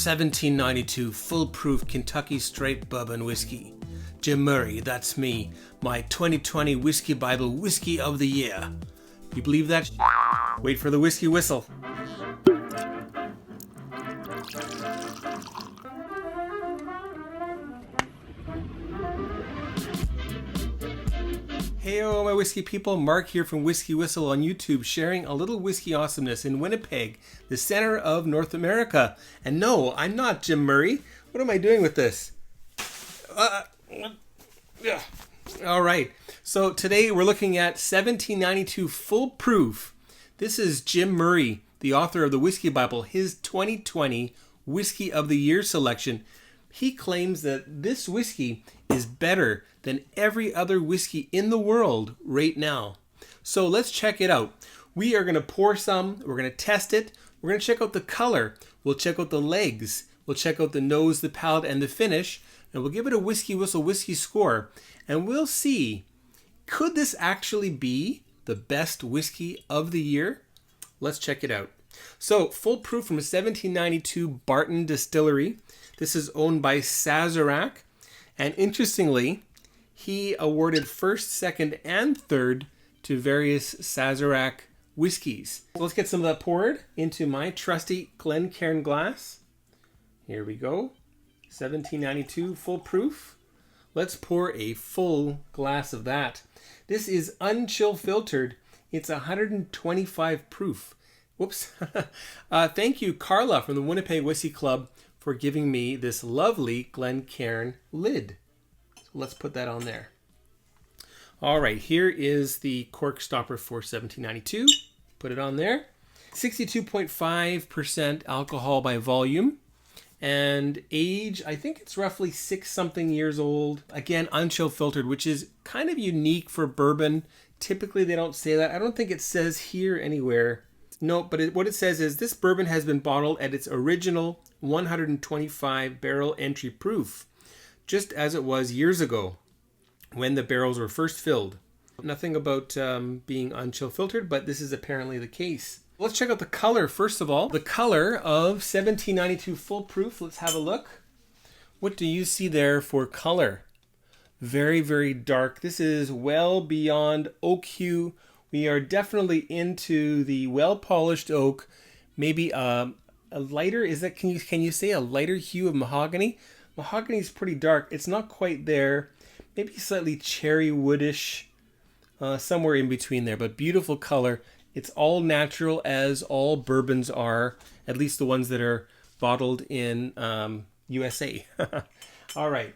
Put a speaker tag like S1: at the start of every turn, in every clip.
S1: 1792 full-proof Kentucky straight bourbon whiskey. Jim Murray, that's me. My 2020 Whiskey Bible Whiskey of the Year. You believe that? Wait for the whiskey whistle. Heyo, my whiskey people. Mark here from WhiskyWhistle on YouTube, sharing a little whiskey awesomeness in Winnipeg, the center of North America. And no, I'm not Jim Murray. What am I doing with this? All right. So today we're looking at 1792 Full Proof. This is Jim Murray, the author of the Whiskey Bible, his 2020 Whiskey of the Year selection. He claims that this whiskey is better than every other whiskey in the world right now. So let's check it out. We are going to pour some. We're going to test it. We're going to check out the color. We'll check out the legs. We'll check out the nose, the palate, and the finish. And we'll give it a WhiskyWhistle whiskey score. And we'll see, could this actually be the best whiskey of the year? Let's check it out. So, full proof from a 1792 Barton Distillery. This is owned by Sazerac. And interestingly, he awarded first, second, and third to various Sazerac whiskeys. Let's get some of that poured into my trusty Glencairn glass. Here we go. 1792 full proof. Let's pour a full glass of that. This is unchill filtered. It's 125 proof. Whoops. Thank you, Carla from the Winnipeg Whiskey Club, for giving me this lovely Glencairn lid. So let's put that on there. All right, here is the cork stopper for 1792. Put it on there. 62.5% alcohol by volume. And age, I think it's roughly 6-something years old. Again, unchill filtered, which is kind of unique for bourbon. Typically, they don't say that. I don't think it says here anywhere. No, but what it says is this bourbon has been bottled at its original 125 barrel entry proof, just as it was years ago when the barrels were first filled. Nothing about being unchill filtered, but this is apparently the case. Let's check out the color first of all. The color of 1792 full proof. Let's have a look. What do you see there for color? Very, very dark. This is well beyond oak hue. We are definitely into the well-polished oak. Maybe a lighter, is that, can you say a lighter hue of mahogany? Mahogany is pretty dark. It's not quite there. Maybe slightly cherry woodish, somewhere in between there, but beautiful color. It's all natural, as all bourbons are, at least the ones that are bottled in USA. All right.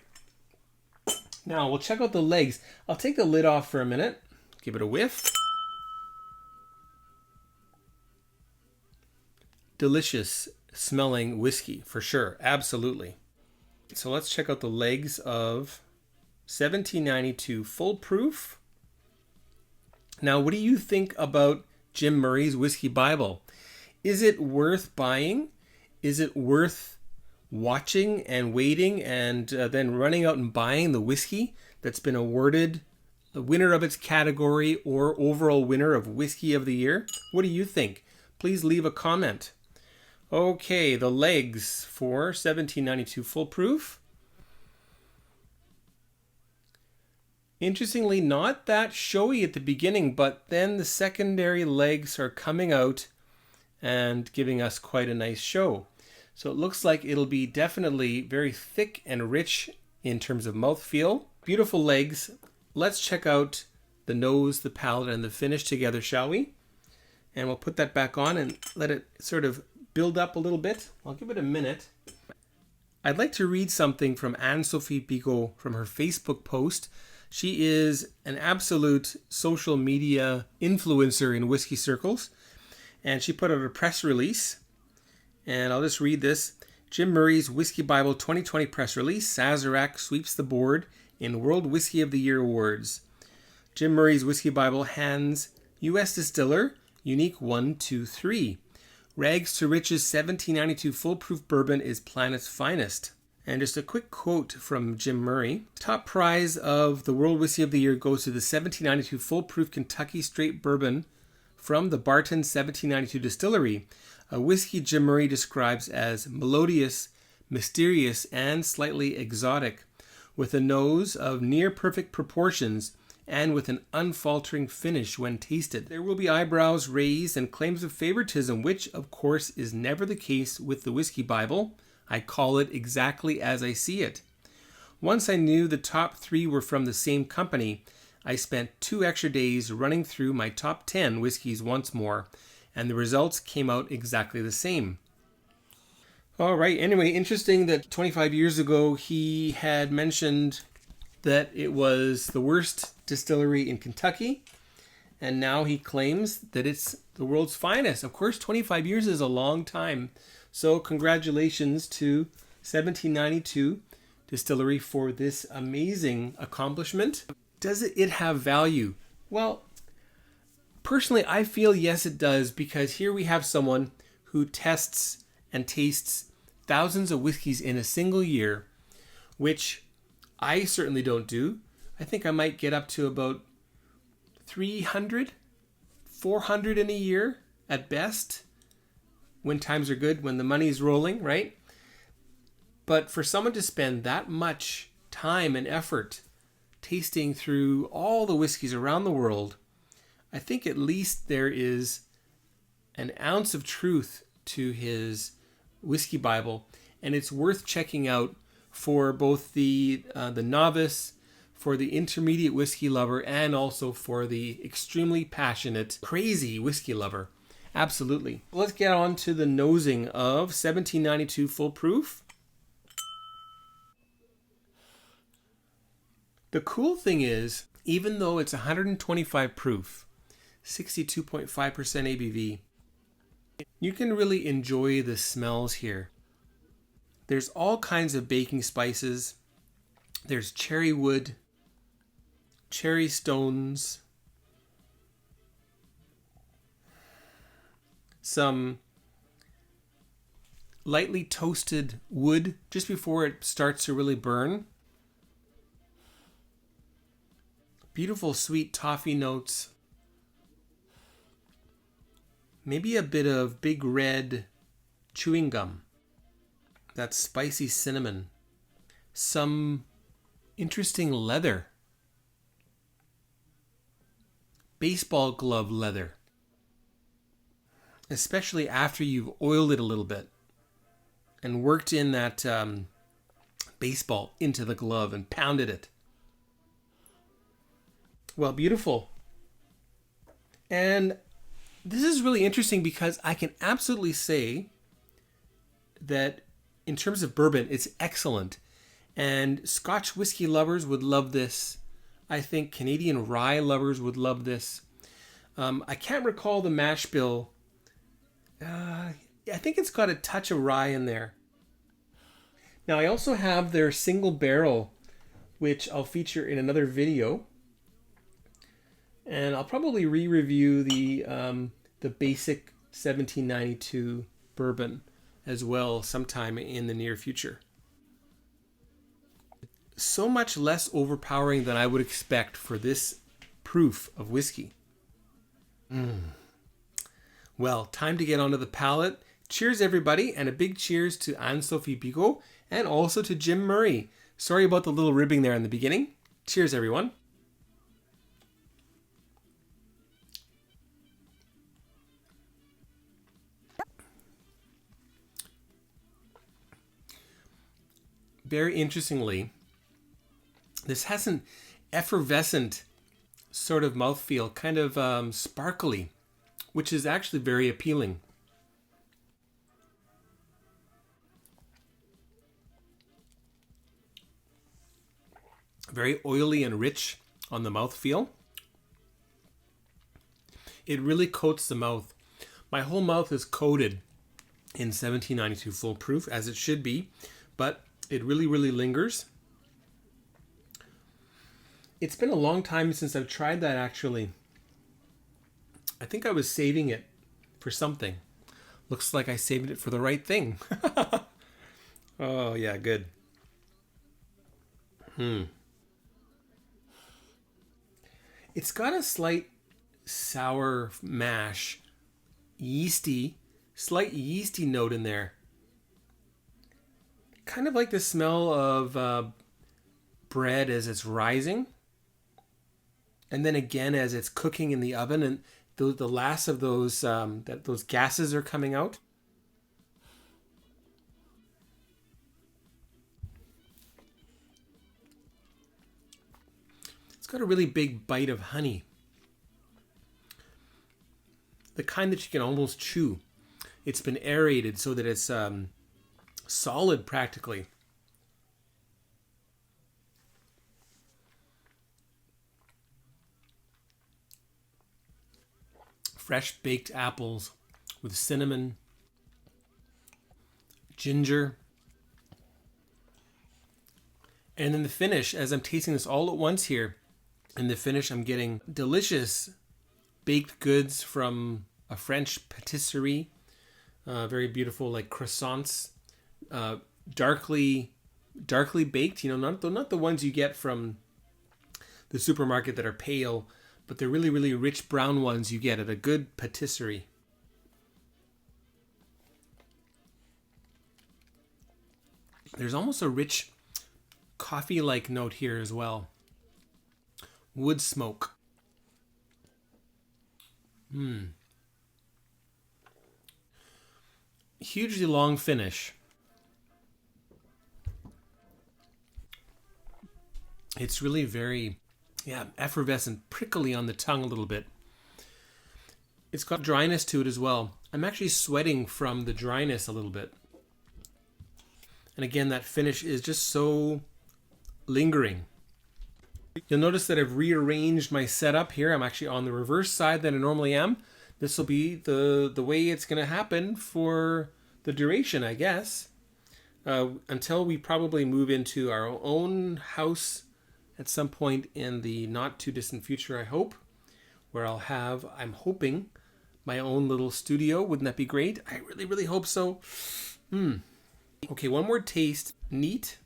S1: Now we'll check out the legs. I'll take the lid off for a minute. Give it a whiff. Delicious smelling whiskey for sure. Absolutely. So let's check out the legs of 1792 full proof. Now, what do you think about Jim Murray's Whiskey Bible? Is it worth buying? Is it worth watching and waiting and then running out and buying the whiskey that's been awarded the winner of its category or overall winner of Whiskey of the Year? What do you think? Please leave a comment. Okay, the legs for 1792 full proof. Interestingly, not that showy at the beginning, but then the secondary legs are coming out and giving us quite a nice show. So it looks like it'll be definitely very thick and rich in terms of mouthfeel. Beautiful legs. Let's check out the nose, the palate, and the finish together, shall we? And we'll put that back on and let it sort of build up a little bit. I'll give it a minute. I'd like to read something from Anne-Sophie Bigot from her Facebook post. She is an absolute social media influencer in whiskey circles. And she put out a press release. And I'll just read this. Jim Murray's Whiskey Bible 2020 press release. Sazerac sweeps the board in World Whisky of the Year awards. Jim Murray's Whiskey Bible hands U.S. Distiller Unique 1, 2, 3. Rags to Riches 1792 full proof bourbon is planet's finest. And just a quick quote from Jim Murray. Top prize of the World Whisky of the Year goes to the 1792 full proof Kentucky straight bourbon from the Barton 1792 Distillery, a whiskey Jim Murray describes as melodious, mysterious and slightly exotic, with a nose of near perfect proportions and with an unfaltering finish when tasted. There will be eyebrows raised and claims of favoritism, which of course is never the case with the Whiskey Bible. I call it exactly as I see it. Once I knew the top 3 were from the same company, I spent 2 extra days running through my top 10 whiskeys once more, and the results came out exactly the same. All right, anyway, interesting that 25 years ago he had mentioned that it was the worst distillery in Kentucky, and now he claims that it's the world's finest. Of course, 25 years is a long time, so congratulations to 1792 Distillery for this amazing accomplishment. Does it have value? Well, personally, I feel yes it does, because here we have someone who tests and tastes thousands of whiskeys in a single year, which I certainly don't do. I think I might get up to about 300, 400 in a year at best, when times are good, when the money's rolling, right? But for someone to spend that much time and effort tasting through all the whiskeys around the world, I think at least there is an ounce of truth to his Whiskey Bible, and it's worth checking out for both the novice, for the intermediate whiskey lover, and also for the extremely passionate, crazy whiskey lover. Absolutely. Let's get on to the nosing of 1792 Full Proof. The cool thing is, even though it's 125 proof, 62.5% ABV, you can really enjoy the smells here. There's all kinds of baking spices. There's cherry wood, cherry stones, some lightly toasted wood just before it starts to really burn. Beautiful sweet toffee notes. Maybe a bit of big red chewing gum. That spicy cinnamon. Some interesting leather. Baseball glove leather. Especially after you've oiled it a little bit and worked in that baseball into the glove and pounded it. Well, beautiful. And this is really interesting because I can absolutely say that in terms of bourbon, it's excellent. And Scotch whiskey lovers would love this. I think Canadian rye lovers would love this. I can't recall the mash bill. I think it's got a touch of rye in there. Now, I also have their single barrel, which I'll feature in another video. And I'll probably re-review the basic 1792 bourbon as well sometime in the near future. So much less overpowering than I would expect for this proof of whiskey. Well, time to get onto the palate. Cheers, everybody, and a big cheers to Anne-Sophie Bigot and also to Jim Murray. Sorry about the little ribbing there in the beginning. Cheers, everyone. Very interestingly, this has an effervescent sort of mouthfeel, kind of sparkly, which is actually very appealing. Very oily and rich on the mouthfeel. It really coats the mouth. My whole mouth is coated in 1792 Full Proof, as it should be, but it really, really lingers. It's been a long time since I've tried that, actually. I think I was saving it for something. Looks like I saved it for the right thing. Oh, yeah, good. It's got a slight sour mash, slight yeasty note in there. kind of like the smell of bread as it's rising. And then again as it's cooking in the oven, and the last of those those gases are coming out. It's got a really big bite of honey. The kind that you can almost chew. It's been aerated so that it's solid practically. Fresh baked apples with cinnamon, ginger. And then the finish, as I'm tasting this all at once here, in the finish I'm getting delicious baked goods from a French patisserie. Very beautiful, like croissants, darkly baked. You know, not the ones you get from the supermarket that are pale, but they're really, really rich brown ones you get at a good patisserie. There's almost a rich coffee-like note here as well. Wood smoke. Hugely long finish. It's really very, effervescent, prickly on the tongue a little bit. It's got dryness to it as well. I'm actually sweating from the dryness a little bit. And again, that finish is just so lingering. You'll notice that I've rearranged my setup here. I'm actually on the reverse side that I normally am. This will be the way it's going to happen for the duration, I guess. Until we probably move into our own house at some point in the not too distant future, I hope. Where I'll have, I'm hoping, my own little studio. Wouldn't that be great? I really, really hope so. Okay, one more taste. Neat.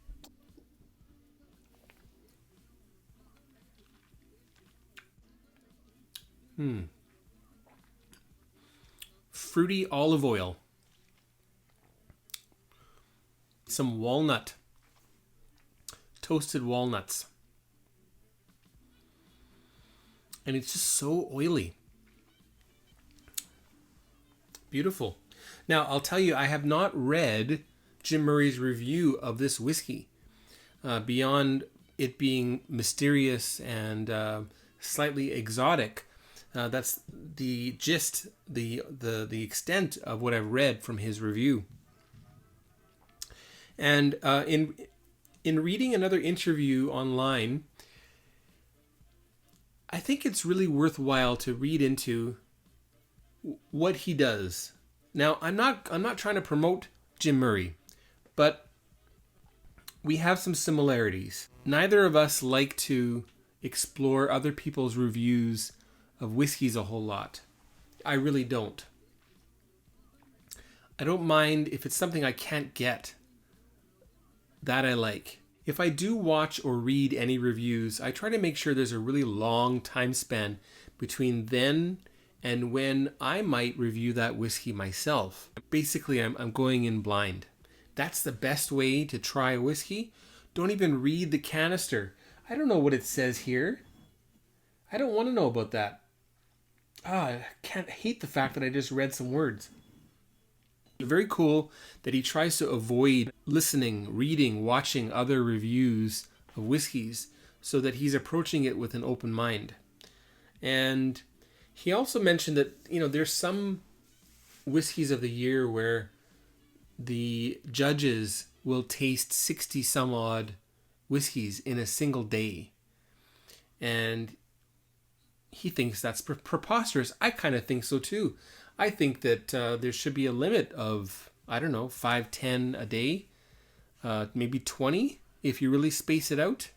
S1: Fruity olive oil. Some walnut. Toasted walnuts. And it's just so oily. Beautiful. Now, I'll tell you, I have not read Jim Murray's review of this whiskey. Beyond it being mysterious and slightly exotic, that's the gist, the extent of what I've read from his review. And in reading another interview online, I think it's really worthwhile to read into what he does. Now, I'm not trying to promote Jim Murray, but we have some similarities. Neither of us like to explore other people's reviews of whiskeys a whole lot. I really don't. I don't mind if it's something I can't get. That I like. If I do watch or read any reviews, I try to make sure there's a really long time span between then and when I might review that whiskey myself. Basically, I'm going in blind. That's the best way to try a whiskey. Don't even read the canister. I don't know what it says here. I don't want to know about that. I hate the fact that I just read some words. Very cool that he tries to avoid listening, reading, watching other reviews of whiskeys so that he's approaching it with an open mind. And he also mentioned that, there's some whiskeys of the year where the judges will taste 60 some odd whiskeys in a single day. And he thinks that's preposterous. I kind of think so too. I think that there should be a limit of, 5, 10 a day, maybe 20 if you really space it out.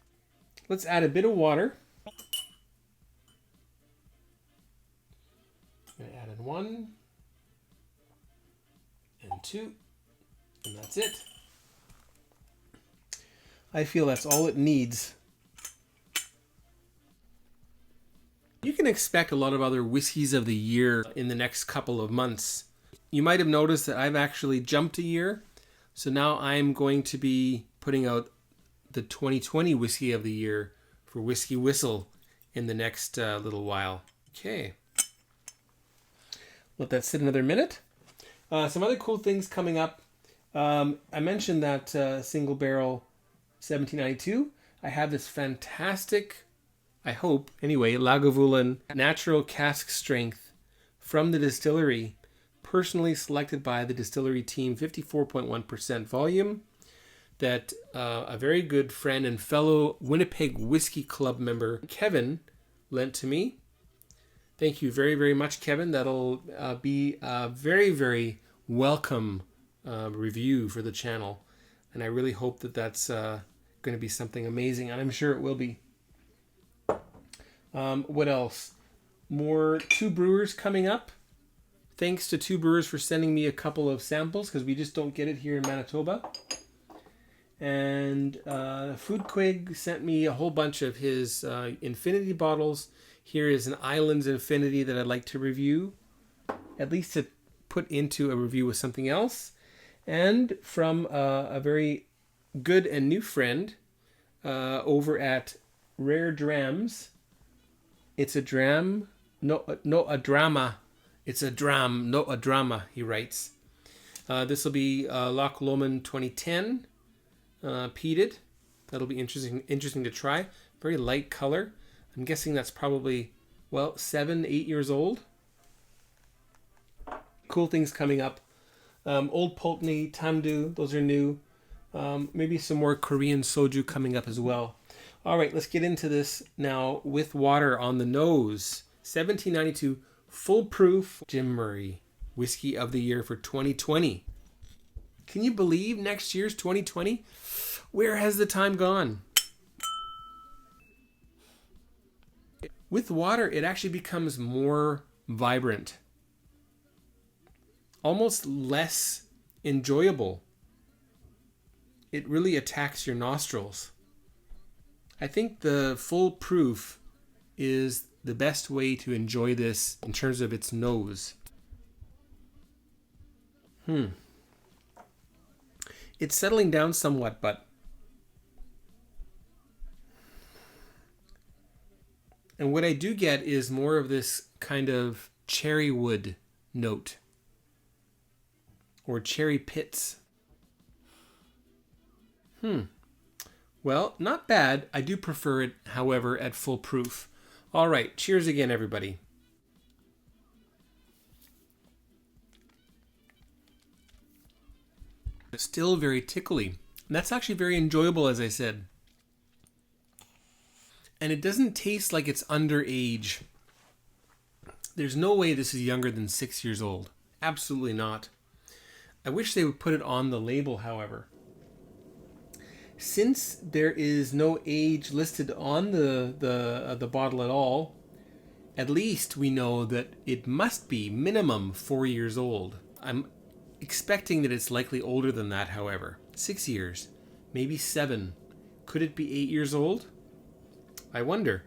S1: Let's add a bit of water. I'm going to add in 1 and 2, and that's it. I feel that's all it needs. You can expect a lot of other whiskeys of the year in the next couple of months. You might have noticed that I've actually jumped a year. So now I'm going to be putting out the 2020 Whiskey of the Year for WhiskyWhistle in the next little while. Okay. Let that sit another minute. Some other cool things coming up. I mentioned that single barrel 1792. I have this fantastic, I hope, anyway, Lagavulin natural cask strength from the distillery, personally selected by the distillery team, 54.1% volume, that a very good friend and fellow Winnipeg Whiskey Club member, Kevin, lent to me. Thank you very, very much, Kevin. That'll be a very, very welcome review for the channel. And I really hope that that's going to be something amazing. And I'm sure it will be. What else? More Two Brewers coming up. Thanks to Two Brewers for sending me a couple of samples, because we just don't get it here in Manitoba. And Foodquig sent me a whole bunch of his Infinity bottles. Here is an Islands Infinity that I'd like to review, at least to put into a review with something else. And from a very good and new friend over at Rare Drams. It's a dram, no a drama. It's a dram, no a drama, he writes. This will be Loch Lomond 2010, peated. That'll be interesting to try. Very light color. I'm guessing that's probably, well, 7-8 years old. Cool things coming up. Old Pulteney, Tamdu, those are new. Maybe some more Korean soju coming up as well. All right, let's get into this now with water on the nose. 1792 full proof Jim Murray Whiskey of the Year for 2020. Can you believe next year's 2020? Where has the time gone? With water, it actually becomes more vibrant. Almost less enjoyable. It really attacks your nostrils. I think the full proof is the best way to enjoy this in terms of its nose. It's settling down somewhat, but and what I do get is more of this kind of cherry wood note or cherry pits. Well, not bad. I do prefer it, however, at full proof. All right, cheers again, everybody. Still very tickly. And that's actually very enjoyable, as I said. And it doesn't taste like it's underage. There's no way this is younger than 6 years old. Absolutely not. I wish they would put it on the label, however. Since there is no age listed on the bottle at all, at least we know that it must be minimum 4 years old. I'm expecting that it's likely older than that, however. 6 years, maybe 7. Could it be 8 years old? I wonder.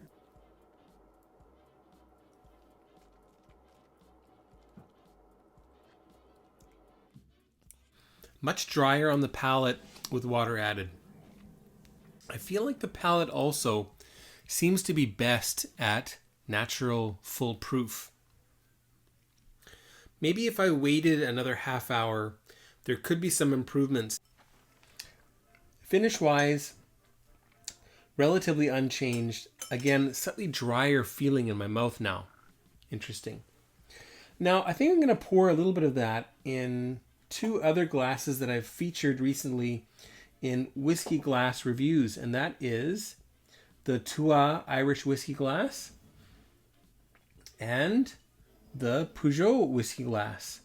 S1: Much drier on the palate with water added. I feel like the palate also seems to be best at natural full proof. Maybe if I waited another half hour, there could be some improvements. Finish-wise, relatively unchanged. Again, slightly drier feeling in my mouth now. Interesting. Now, I think I'm going to pour a little bit of that in 2 other glasses that I've featured recently in whiskey glass reviews, and that is the Tua Irish whiskey glass and the Peugeot whiskey glass.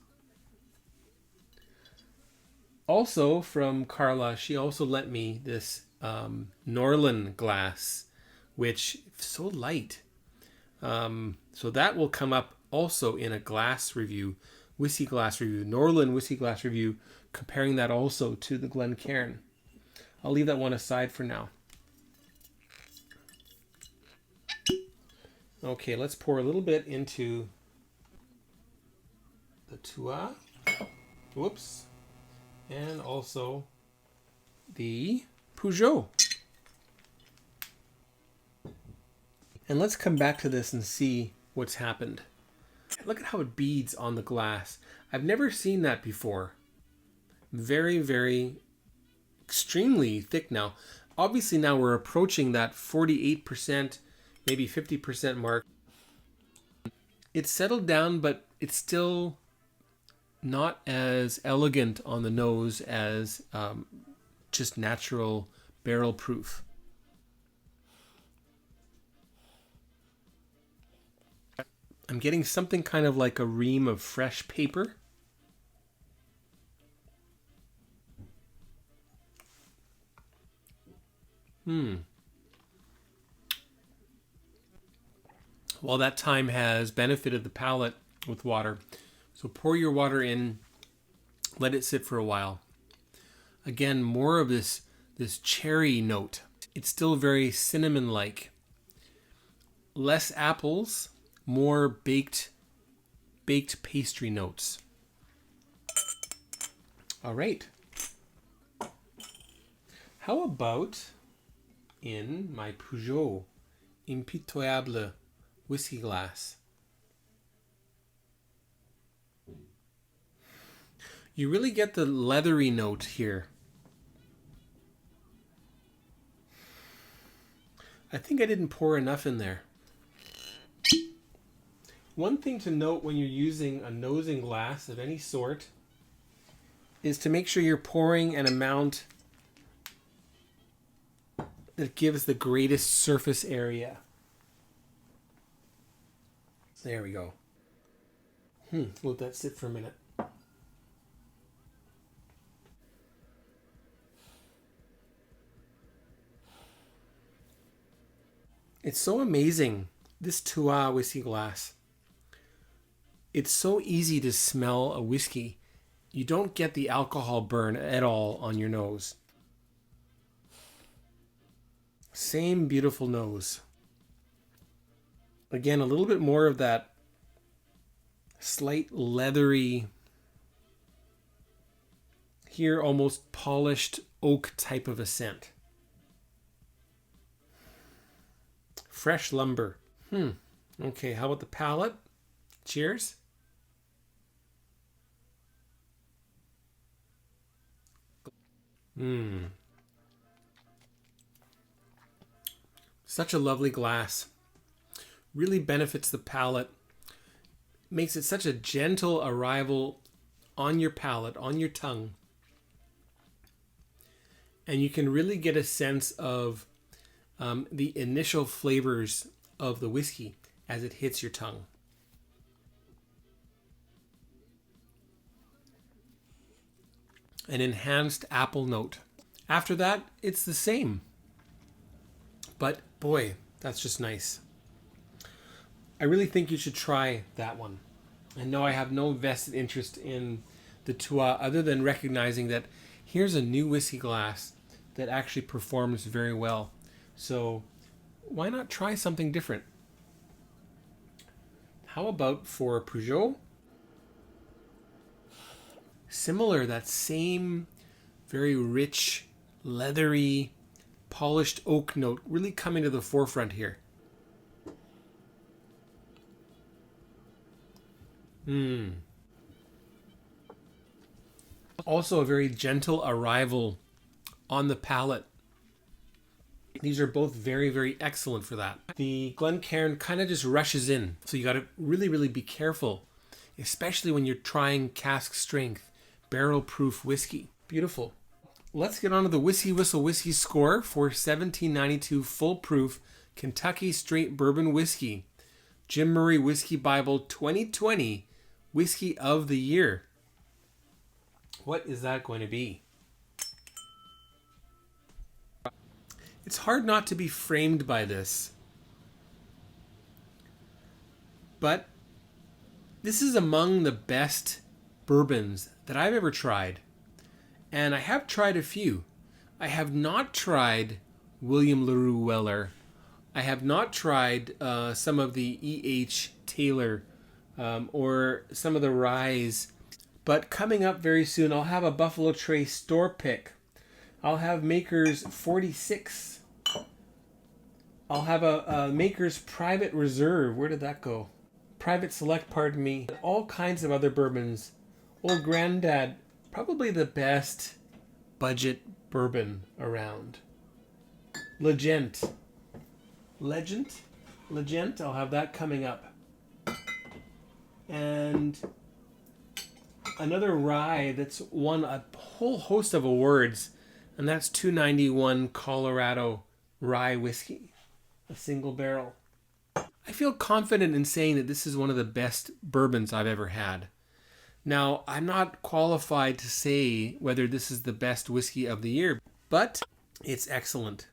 S1: Also from Carla, she also lent me this Norlin glass, which is so light. So that will come up also in a glass review, whiskey glass review, Norlin whiskey glass review, comparing that also to the Glencairn. I'll leave that one aside for now. Okay, let's pour a little bit into the Tua. Whoops. And also the Peugeot. And let's come back to this and see what's happened. Look at how it beads on the glass. I've never seen that before. Very, very extremely thick now. Obviously now we're approaching that 48%, maybe 50% mark. It's settled down, but it's still not as elegant on the nose as just natural barrel proof. I'm getting something kind of like a ream of fresh paper. Well, that time has benefited the palate with water. So pour your water in, let it sit for a while. Again, more of this cherry note. It's still very cinnamon-like. Less apples, more baked pastry notes. All right. How about in my Peugeot Impitoyable whiskey glass? You really get the leathery note here. I think I didn't pour enough in there. One thing to note when you're using a nosing glass of any sort is to make sure you're pouring an amount that gives the greatest surface area. There we go. Let that sit for a minute. It's so amazing, this Tua whiskey glass. It's so easy to smell a whiskey. You don't get the alcohol burn at all on your nose. Same beautiful nose. Again, a little bit more of that slight leathery, here almost polished oak type of a scent. Fresh lumber. Okay, how about the palate? Cheers. Such a lovely glass. Really benefits the palate. Makes it such a gentle arrival on your palate, on your tongue. And you can really get a sense of the initial flavors of the whiskey as it hits your tongue. An enhanced apple note. After that, it's the same. But boy, that's just nice. I really think you should try that one. And no, I have no vested interest in the Tua other than recognizing that here's a new whiskey glass that actually performs very well. So why not try something different? How about for Peugeot? Similar, that same very rich, leathery, polished oak note really coming to the forefront here. Also a very gentle arrival on the palate. These are both very, very excellent for that. The Glencairn kind of just rushes in, so you got to really, really be careful, especially when you're trying cask strength, barrel proof whiskey. Beautiful. Let's get on to the WhiskyWhistle whiskey score for 1792 full proof Kentucky straight bourbon whiskey. Jim Murray Whiskey Bible 2020 Whiskey of the Year. What is that going to be? It's hard not to be framed by this. But this is among the best bourbons that I've ever tried. And I have tried a few. I have not tried William LaRue Weller. I have not tried some of the E.H. Taylor or some of the ryes. But coming up very soon, I'll have a Buffalo Trace store pick. I'll have Maker's 46. I'll have a Maker's Private Reserve. Where did that go? Private Select, pardon me. All kinds of other bourbons. Old Granddad, probably the best budget bourbon around. Legend, I'll have that coming up. And another rye that's won a whole host of awards, and that's 291 Colorado Rye Whiskey, a single barrel. I feel confident in saying that this is one of the best bourbons I've ever had. Now, I'm not qualified to say whether this is the best whiskey of the year, but it's excellent.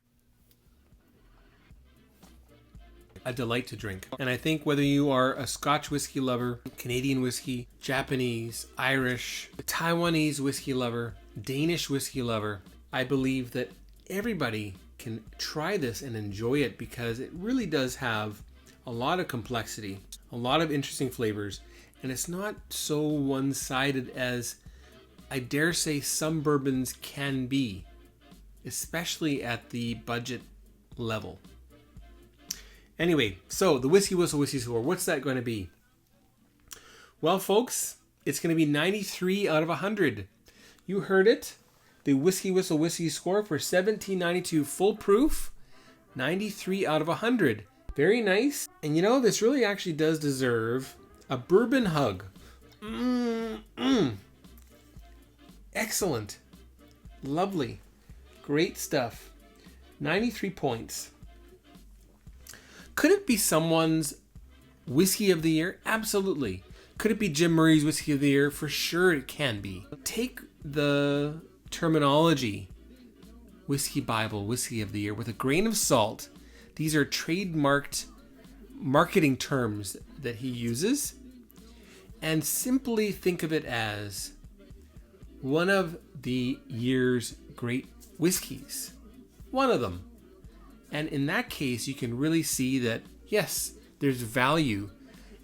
S1: A delight to drink. And I think whether you are a Scotch whiskey lover, Canadian whiskey, Japanese, Irish, Taiwanese whiskey lover, Danish whiskey lover, I believe that everybody can try this and enjoy it because it really does have a lot of complexity, a lot of interesting flavors, and it's not so one-sided as I dare say some bourbons can be, especially at the budget level. Anyway, so the WhiskyWhistle Whiskey Score, what's that going to be? Well, folks, it's going to be 93 out of 100. You heard it. The WhiskyWhistle Whiskey Score for 1792 full proof, 93 out of 100. Very nice. And you know, this really actually does deserve a bourbon hug. Excellent. Lovely. Great stuff. 93 points. Could it be someone's whiskey of the year? Absolutely. Could it be Jim Murray's whiskey of the year? For sure it can be. Take the terminology, Whiskey Bible, whiskey of the year, with a grain of salt. These are trademarked marketing terms that he uses. And simply think of it as one of the year's great whiskeys. One of them. And in that case, you can really see that, yes, there's value.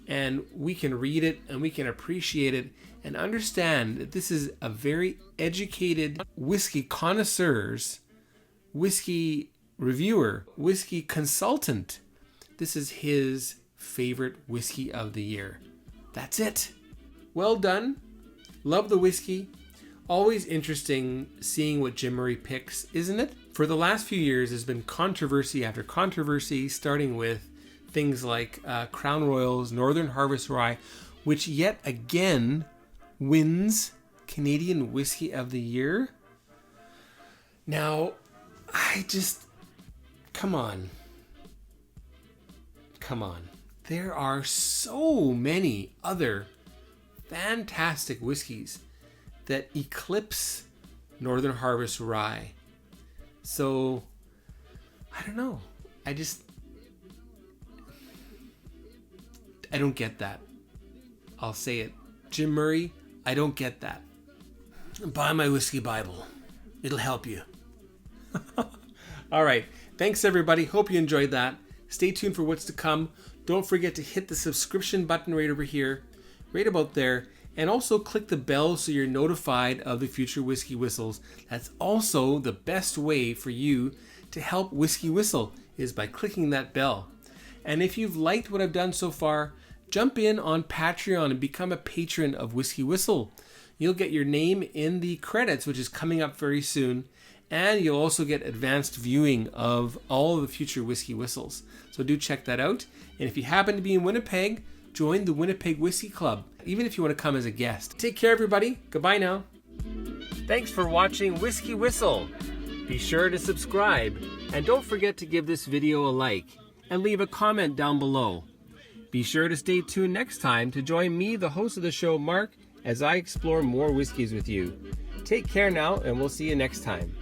S1: And we can read it and we can appreciate it and understand that this is a very educated whiskey connoisseur's whiskey reviewer, whiskey consultant. This is his favorite whiskey of the year. That's it. Well done. Love the whiskey. Always interesting seeing what Jim Murray picks, isn't it? For the last few years, there's been controversy after controversy, starting with things like Crown Royal's Northern Harvest Rye, which yet again wins Canadian Whiskey of the Year. Now, come on. There are so many other fantastic whiskeys that eclipse Northern Harvest Rye. So, I don't know. I don't get that. I'll say it. Jim Murray, I don't get that. Buy my Whiskey Bible. It'll help you. All right. Thanks, everybody. Hope you enjoyed that. Stay tuned for what's to come. Don't forget to hit the subscription button right over here, right about there, and also click the bell so you're notified of the future Whiskey Whistles. That's also the best way for you to help Whiskey Whistle, is by clicking that bell. And if you've liked what I've done so far, jump in on Patreon and become a patron of Whiskey Whistle. You'll get your name in the credits, which is coming up very soon, and you'll also get advanced viewing of all of the future Whiskey Whistles. So do check that out. And if you happen to be in Winnipeg, join the Winnipeg Whiskey Club, even if you want to come as a guest. Take care, everybody. Goodbye now. Thanks for watching Whiskey Whistle. Be sure to subscribe, and don't forget to give this video a like, and leave a comment down below. Be sure to stay tuned next time to join me, the host of the show, Mark, as I explore more whiskeys with you. Take care now, and we'll see you next time.